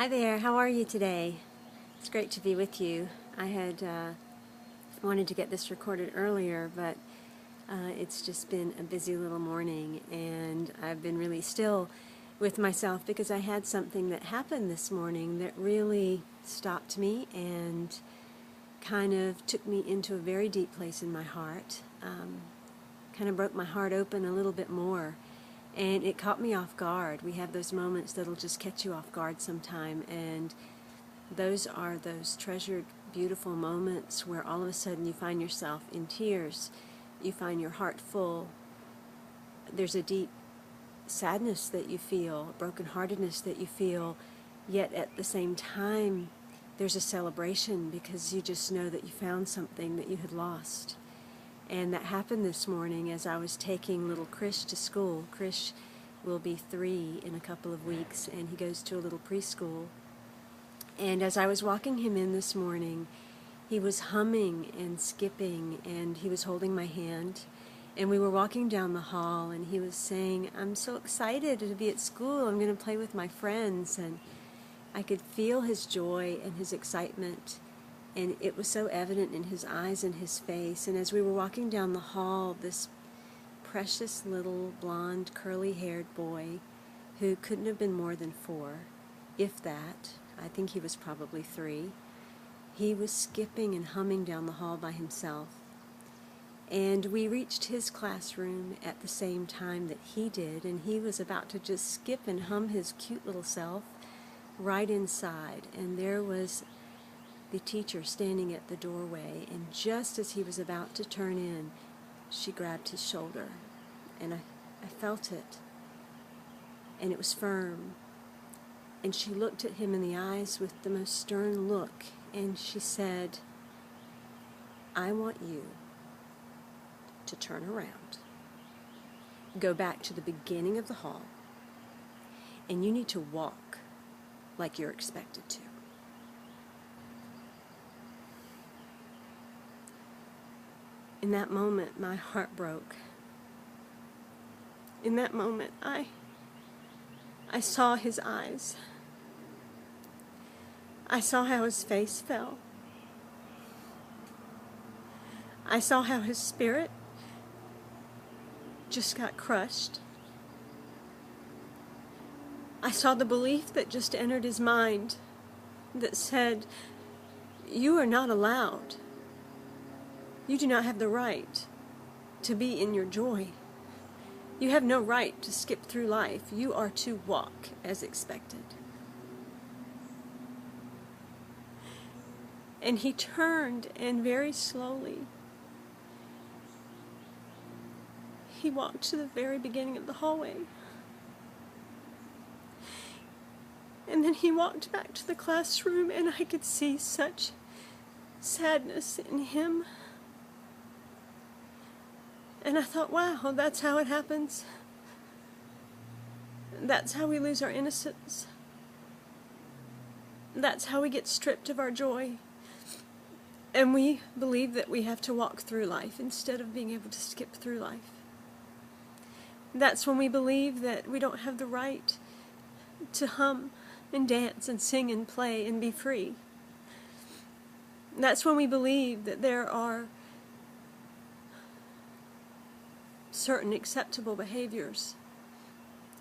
Hi there, how are you today? It's great to be with you. I had wanted to get this recorded earlier, but it's just been a busy little morning, and I've been really still with myself because I had something that happened this morning that really stopped me and kind of took me into a very deep place in my heart. Kind of broke my heart open a little bit more. And it caught me off guard. We have those moments that'll just catch you off guard sometime, and those are those treasured, beautiful moments where all of a sudden you find yourself in tears, you find your heart full. There's a deep sadness that you feel, brokenheartedness that you feel, yet at the same time there's a celebration because you just know that you found something that you had lost. And that happened this morning as I was taking little Krish to school. Krish will be 3 in a couple of weeks, and he goes to a little preschool. And as I was walking him in this morning, he was humming and skipping, and he was holding my hand. And we were walking down the hall, and he was saying, "I'm so excited to be at school. I'm going to play with my friends." And I could feel his joy and his excitement. And it was so evident in his eyes and his face. And as we were walking down the hall, this precious little blonde, curly-haired boy who couldn't have been more than 4, if that, I think he was probably 3, he was skipping and humming down the hall by himself. And we reached his classroom at the same time that he did, and he was about to just skip and hum his cute little self right inside. And there was the teacher standing at the doorway, and just as he was about to turn in, she grabbed his shoulder, and I felt it, and it was firm, and she looked at him in the eyes with the most stern look, and she said, "I want you to turn around, go back to the beginning of the hall, and you need to walk like you're expected to." In that moment, my heart broke. In that moment, I saw his eyes. I saw how his face fell. I saw how his spirit just got crushed. I saw the belief that just entered his mind that said, "You are not allowed. You do not have the right to be in your joy. You have no right to skip through life. You are to walk as expected." And he turned, and very slowly, he walked to the very beginning of the hallway. And then he walked back to the classroom, and I could see such sadness in him. And I thought, wow, that's how it happens. That's how we lose our innocence. That's how we get stripped of our joy. And we believe that we have to walk through life instead of being able to skip through life. That's when we believe that we don't have the right to hum and dance and sing and play and be free. That's when we believe that there are certain acceptable behaviors,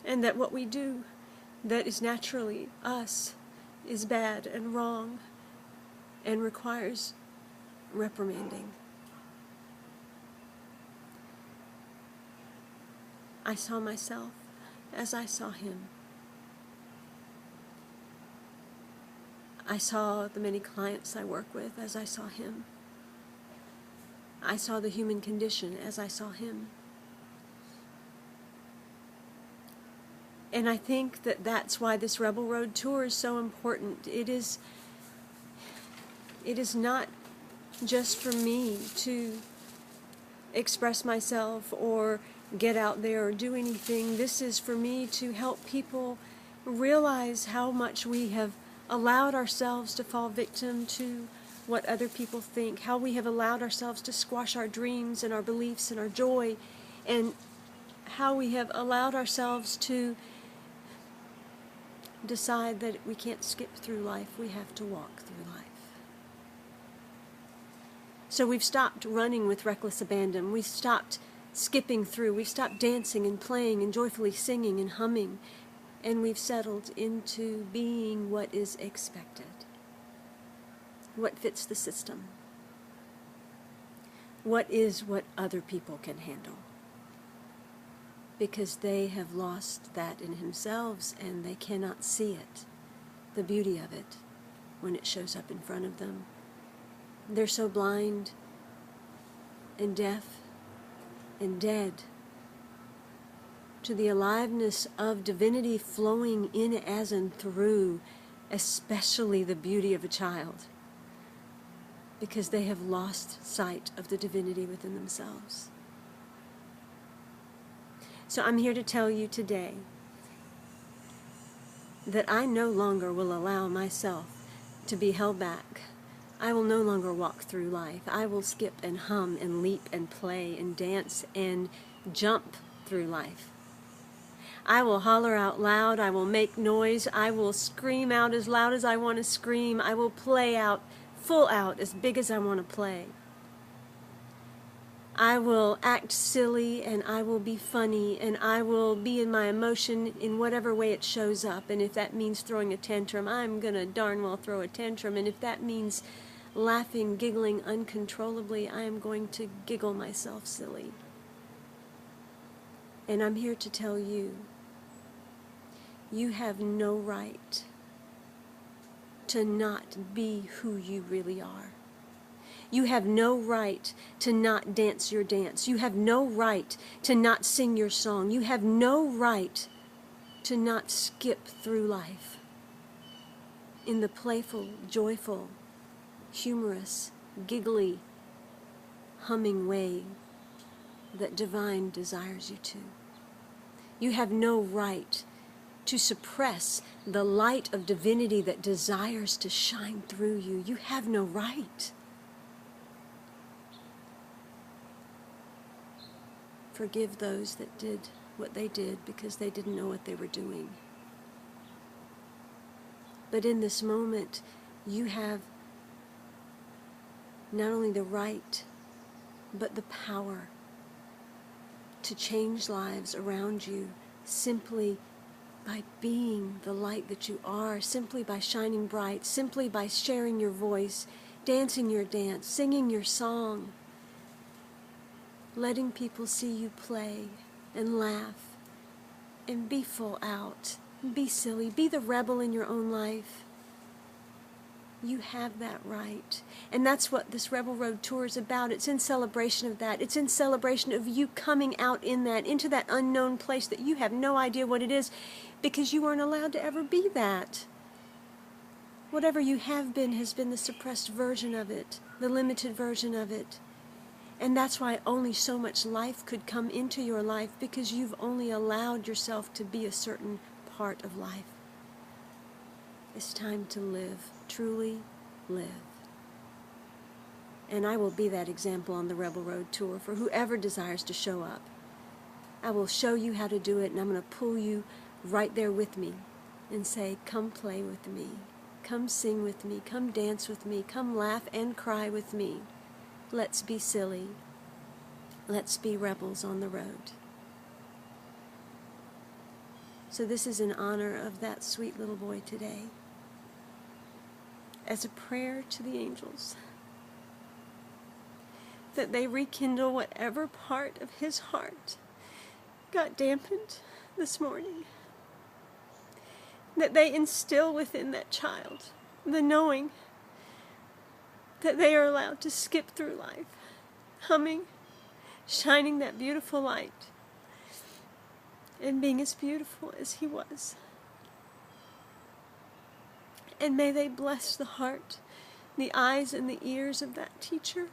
and that what we do that is naturally us is bad and wrong and requires reprimanding. I saw myself as I saw him. I saw the many clients I work with as I saw him. I saw the human condition as I saw him. And I think that that's why this Rebel Road tour is so important. It is not just for me to express myself or get out there or do anything. This is for me to help people realize how much we have allowed ourselves to fall victim to what other people think, how we have allowed ourselves to squash our dreams and our beliefs and our joy, and how we have allowed ourselves to decide that we can't skip through life, we have to walk through life. So we've stopped running with reckless abandon. We've stopped skipping through. We've stopped dancing and playing and joyfully singing and humming. And we've settled into being what is expected, what fits the system, what is what other people can handle. Because they have lost that in themselves and they cannot see it, the beauty of it, when it shows up in front of them. They're so blind and deaf and dead to the aliveness of divinity flowing in as and through, especially the beauty of a child, because they have lost sight of the divinity within themselves. So I'm here to tell you today that I no longer will allow myself to be held back. I will no longer walk through life. I will skip and hum and leap and play and dance and jump through life. I will holler out loud. I will make noise. I will scream out as loud as I want to scream. I will play out, full out, as big as I want to play. I will act silly and I will be funny and I will be in my emotion in whatever way it shows up. And if that means throwing a tantrum, I'm going to darn well throw a tantrum. And if that means laughing, giggling uncontrollably, I am going to giggle myself silly. And I'm here to tell you, you have no right to not be who you really are. You have no right to not dance your dance. You have no right to not sing your song. You have no right to not skip through life in the playful, joyful, humorous, giggly, humming way that divine desires you to. You have no right to suppress the light of divinity that desires to shine through you. You have no right. Forgive those that did what they did because they didn't know what they were doing. But in this moment, you have not only the right, but the power to change lives around you simply by being the light that you are, simply by shining bright, simply by sharing your voice, dancing your dance, singing your song, letting people see you play and laugh and be full out, be silly, be the rebel in your own life. You have that right. And that's what this Rebel Road Tour is about. It's in celebration of that. It's in celebration of you coming out in that, into that unknown place that you have no idea what it is because you weren't allowed to ever be that. Whatever you have been has been the suppressed version of it, the limited version of it. And that's why only so much life could come into your life because you've only allowed yourself to be a certain part of life. It's time to live, truly live. And I will be that example on the Rebel Road Tour for whoever desires to show up. I will show you how to do it, and I'm going to pull you right there with me and say, come play with me, come sing with me, come dance with me, come laugh and cry with me. Let's be silly. Let's be rebels on the road. So this is in honor of that sweet little boy today. As a prayer to the angels, that they rekindle whatever part of his heart got dampened this morning. That they instill within that child the knowing that they are allowed to skip through life, humming, shining that beautiful light, and being as beautiful as he was. And may they bless the heart, the eyes, and the ears of that teacher,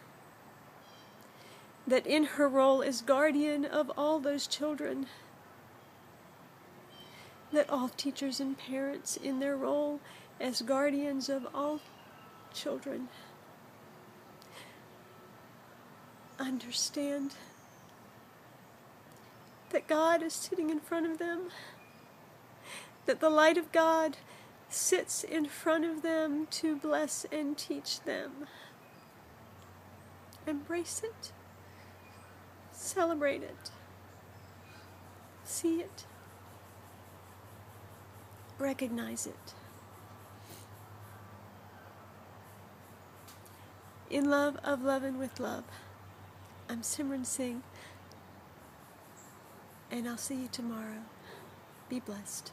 that in her role as guardian of all those children, that all teachers and parents in their role as guardians of all children understand that God is sitting in front of them, that the light of God sits in front of them to bless and teach them. Embrace it. Celebrate it. See it. Recognize it. In love, of love, and with love, I'm Simran Singh, and I'll see you tomorrow. Be blessed.